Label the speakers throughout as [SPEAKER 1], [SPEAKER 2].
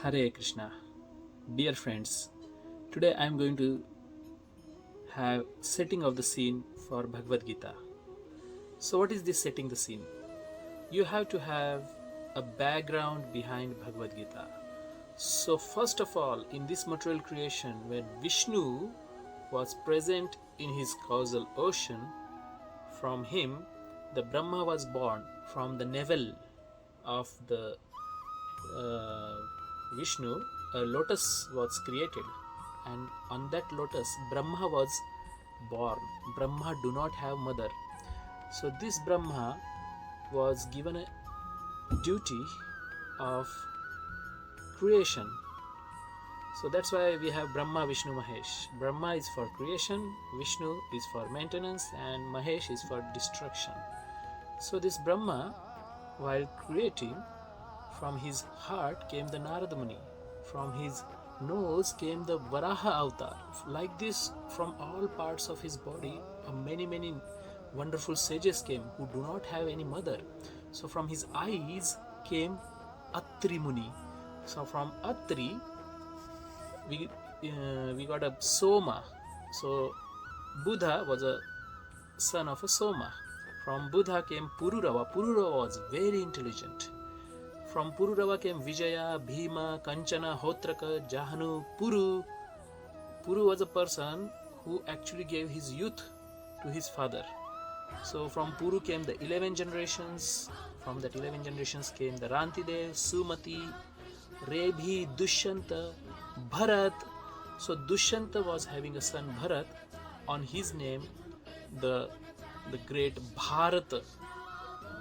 [SPEAKER 1] Hare Krishna. Dear friends, today I am going to have setting of the scene for Bhagavad Gita. So what is this setting the scene? You have to have a background behind Bhagavad Gita. So first of all, in this material creation, when Vishnu was present in his causal ocean, from him the Brahma was born. From the navel of the Vishnu, a lotus was created, and on that lotus Brahma was born. Brahma do not have mother, so this Brahma was given a duty of creation. So that's why we have Brahma, Vishnu, Mahesh. Brahma is for creation, Vishnu is for maintenance, and Mahesh is for destruction. So this Brahma, while creating, from his heart came the Narada Muni. From his nose came the Varaha avatar. Like this, from all parts of his body, many wonderful sages came who do not have any mother. So from his eyes came Atri Muni. So from Atri, we got a Soma. So Buddha was a son of a Soma. From Buddha came Pururava. Pururava was very intelligent. From Pururava came Vijaya, Bhima, Kanchana, Hotraka, Jahanu, Puru. Puru was a person who actually gave his youth to his father. So from Puru came the 11 generations. From that 11 generations came the Rantidev, Sumati, Rebhi, Dushyanta, Bharat. So Dushyanta was having a son Bharat. On his name, the great Bharata,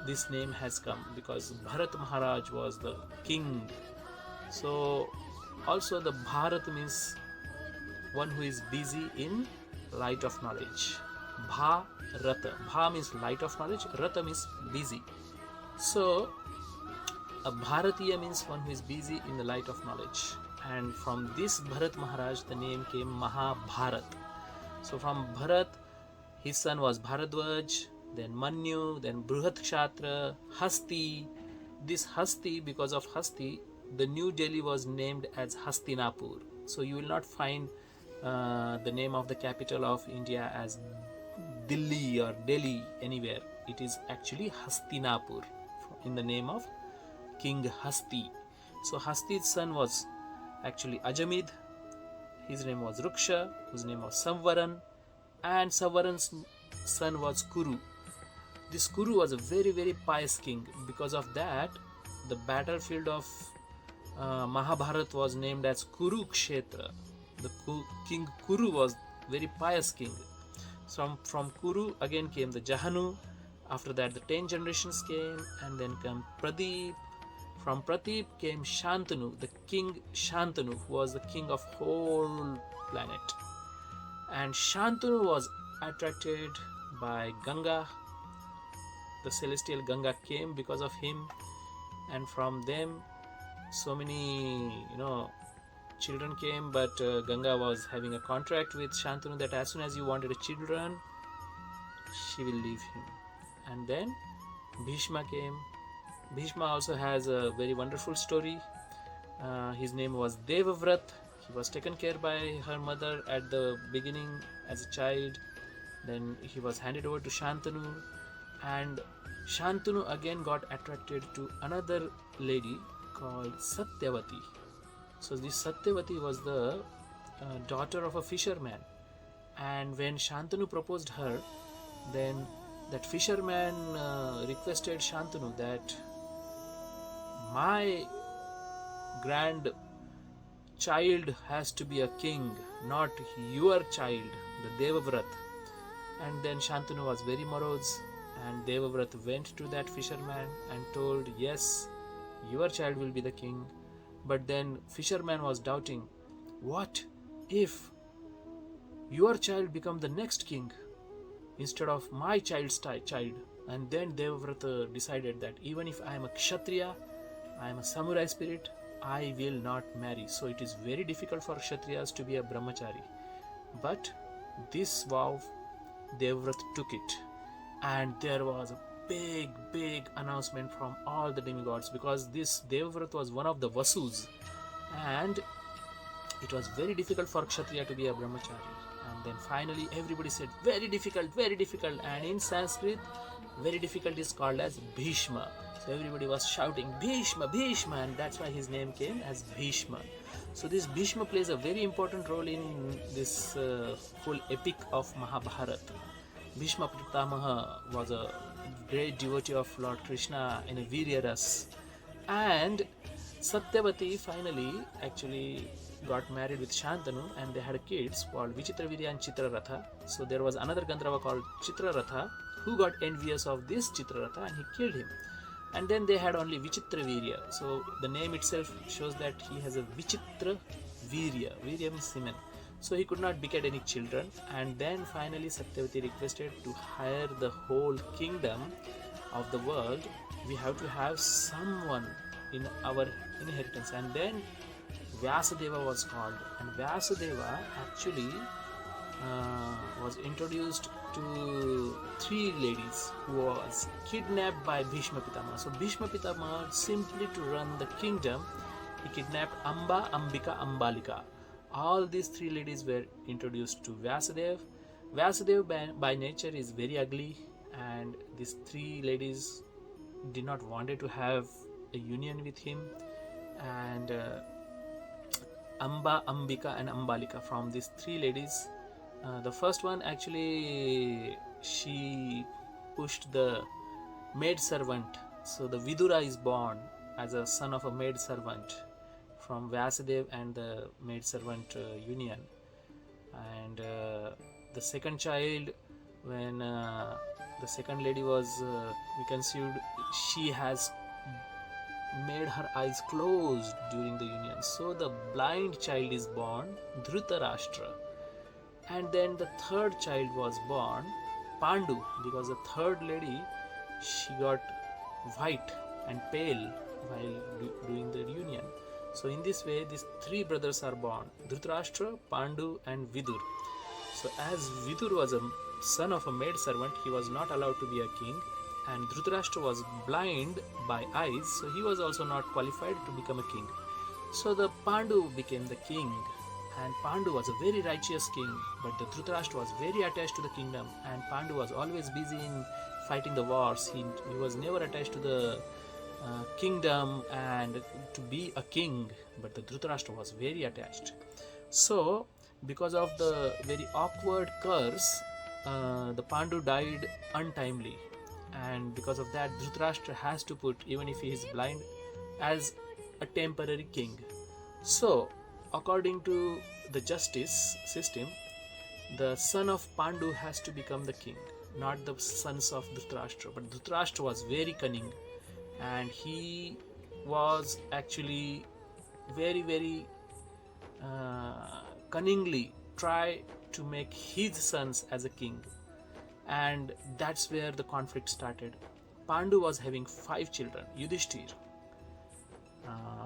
[SPEAKER 1] this name has come because Bharat Maharaj was the king. So also the Bharat means one who is busy in light of knowledge. Bharata. Bha means light of knowledge, Rata means busy. So a Bharatiya means one who is busy in the light of knowledge. And from this Bharat Maharaj the name came Mahābhārata. So from Bharat, his son was Bharadwaj, then Manyu, then Brihadkshatra, Hasti. This Hasti, because of Hasti, the New Delhi was named as Hastinapur. So you will not find the name of the capital of India as Delhi or Delhi anywhere. It is actually Hastinapur in the name of King Hasti. So Hasti's son was actually Ajamid. His name was Ruksha, whose name was Samvaran, and Samvaran's son was Kuru. This Kuru was a very pious king. Because of that, the battlefield of Mahabharat was named as Kurukshetra. The King Kuru was very pious king. From Kuru again came the Jahanu. After that the 10 generations came, and then came Pradeep. From Pradeep came Shantanu, the king Shantanu, who was the king of whole planet. And Shantanu was attracted by Ganga. The celestial Ganga came because of him, and from them so many children came, but Ganga was having a contract with Shantanu that as soon as you wanted a children, she will leave him. And then Bhishma came. Bhishma also has a very wonderful story. His name was Devavrat. He was taken care by her mother at the beginning as a child. Then he was handed over to Shantanu, and Shantanu again got attracted to another lady called Satyavati. So this Satyavati was the daughter of a fisherman, and when Shantanu proposed her, then that fisherman requested Shantanu that my grand child has to be a king, not your child, the Devavrat. And then Shantanu was very morose, and Devavrat went to that fisherman and told, yes, your child will be the king. But then fisherman was doubting, what if your child become the next king instead of my child's child? And then Devavrata decided that even if I am a Kshatriya, I am a samurai spirit, I will not marry. So it is very difficult for Kshatriyas to be a brahmachari. But this vow, Devavrata took it, and there was a big announcement from all the demigods, because this Devavrata was one of the Vasus. and it was very difficult for Kshatriya to be a brahmachari. And then finally everybody said very difficult, and in Sanskrit very difficult is called as Bhishma. So everybody was shouting Bhishma, Bhishma, and that's why his name came as Bhishma. So this Bhishma plays a very important role in this whole epic of Mahabharat. Bhishma Pitamaha was a great devotee of Lord Kṛṣṇa in a Virya Ras, and Satyavati finally actually got married with Shantanu, and they had kids called Vichitravirya and Chitraratha. So there was another Gandharva called Chitraratha who got envious of this Chitraratha and he killed him. And then they had only Vichitravirya. So the name itself shows that he has a Vichitra Virya. Virya means semen. So he could not beget any children, and then finally Satyavati requested to hire the whole kingdom of the world. We have to have someone in our inheritance, and then Vyasadeva was called, and Vyasadeva actually was introduced to three ladies who was kidnapped by Bhishma Pitamaha. So Bhishma Pitamaha, simply to run the kingdom, he kidnapped Amba, Ambika, Ambalika. All these three ladies were introduced to Vyasadeva. Vyasadeva by nature is very ugly, and these three ladies did not wanted to have a union with him, and Amba, Ambika and Ambalika, from these three ladies, the first one actually she pushed the maid servant. So the Vidura is born as a son of a maid servant from Vyasadeva and the maid servant union. And the second child, when the second lady was conceived, she has made her eyes closed during the union. So the blind child is born, Dhṛtarāṣṭra. And then the third child was born, Pāṇḍu, because the third lady, she got white and pale while doing the union. So in this way, these three brothers are born, Dhṛtarāṣṭra, Pāṇḍu and Vidur. So as Vidur was a son of a maid servant, he was not allowed to be a king, and Dhṛtarāṣṭra was blind by eyes, so he was also not qualified to become a king. So the Pāṇḍu became the king, and Pāṇḍu was a very righteous king, but the Dhṛtarāṣṭra was very attached to the kingdom, and Pāṇḍu was always busy in fighting the wars. He was never attached to the kingdom and to be a king, but the Dhṛtarāṣṭra was very attached. So because of the very awkward curse, the Pāṇḍu died untimely, and because of that Dhṛtarāṣṭra has to put, even if he is blind, as a temporary king. So according to the justice system, the son of Pāṇḍu has to become the king, not the sons of Dhṛtarāṣṭra. But Dhṛtarāṣṭra was very cunning, and he was actually very cunningly try to make his sons as a king, and that's where the conflict started. Pāṇḍu was having 5 children: Yudhishthir,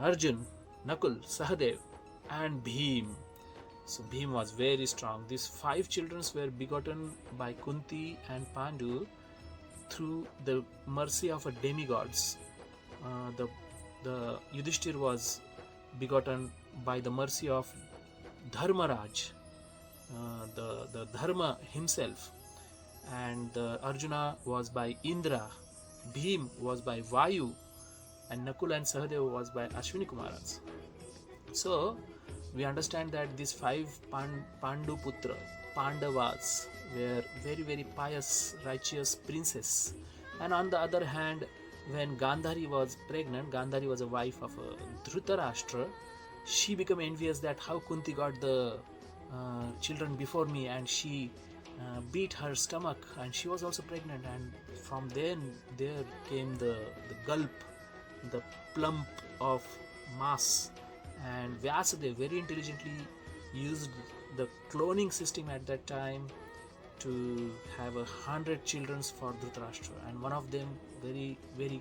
[SPEAKER 1] Arjuna, Nakul, Sahadev and Bhīm. So Bhīm was very strong. These 5 children were begotten by Kunti and Pāṇḍu through the mercy of a demigods. The Yudhishthir was begotten by the mercy of Dharmaraj, the Dharma himself, and Arjuna was by Indra, Bhīm was by Vayu, and Nakul and Sahadeva was by Ashwini Kumarans. So we understand that these 5 Pāṇḍu Putra, Pāṇḍavas, were very pious, righteous princes. And on the other hand, when Gandhari was pregnant, Gandhari was a wife of Dhṛtarāṣṭra, she became envious that how Kunti got the children before me, and she beat her stomach, and she was also pregnant, and from then there came the gulp, the plump of mass. And Vyasadeva very intelligently used the cloning system at that time to have 100 children for Dhṛtarāṣṭra, and one of them, very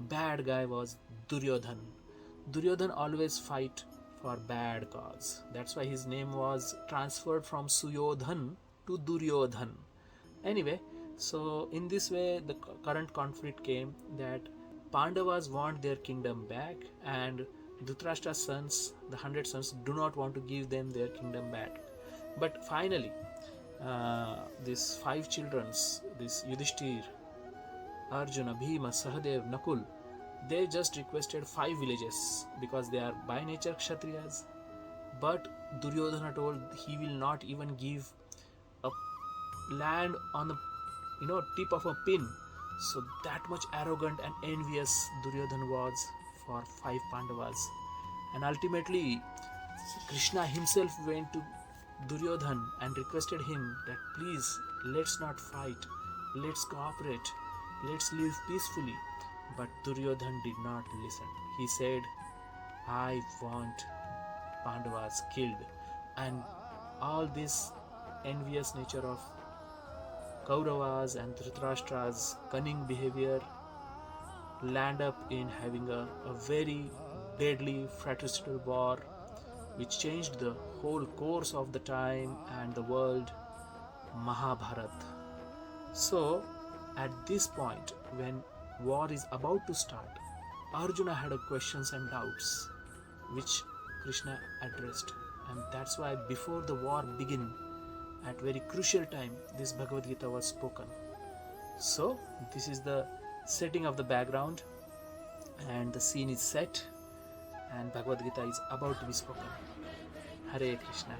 [SPEAKER 1] bad guy, was Duryodhan. Duryodhan always fight for bad cause. That's why his name was transferred from Suyodhan to Duryodhan. Anyway, so in this way the current conflict came that Pandavas want their kingdom back, and Dhṛtarāṣṭra's sons, the 100 sons, do not want to give them their kingdom back. But finally, these 5 children, this Yudhishthir, Arjuna, Bhima, Sahadev, Nakul, they just requested 5 villages because they are by nature Kshatriyas. But Duryodhana told he will not even give a land on the tip of a pin. So that much arrogant and envious Duryodhana was for 5 Pandavas. And ultimately, Krishna himself went to Duryodhana and requested him that please, let's not fight, let's cooperate, let's live peacefully. But Duryodhana did not listen. He said, I want Pandavas killed. And all this envious nature of Kauravas and Dhṛtarāṣṭra's cunning behavior land up in having a very deadly fratricidal war which changed the whole course of the time and the world, Mahābharat. So, at this point, when war is about to start, Arjuna had questions and doubts which Krishna addressed, and that's why before the war began, at very crucial time, this Bhagavad Gita was spoken. So, this is the setting of the background, and the scene is set, and Bhagavad Gita is about to be spoken. Hare Krishna.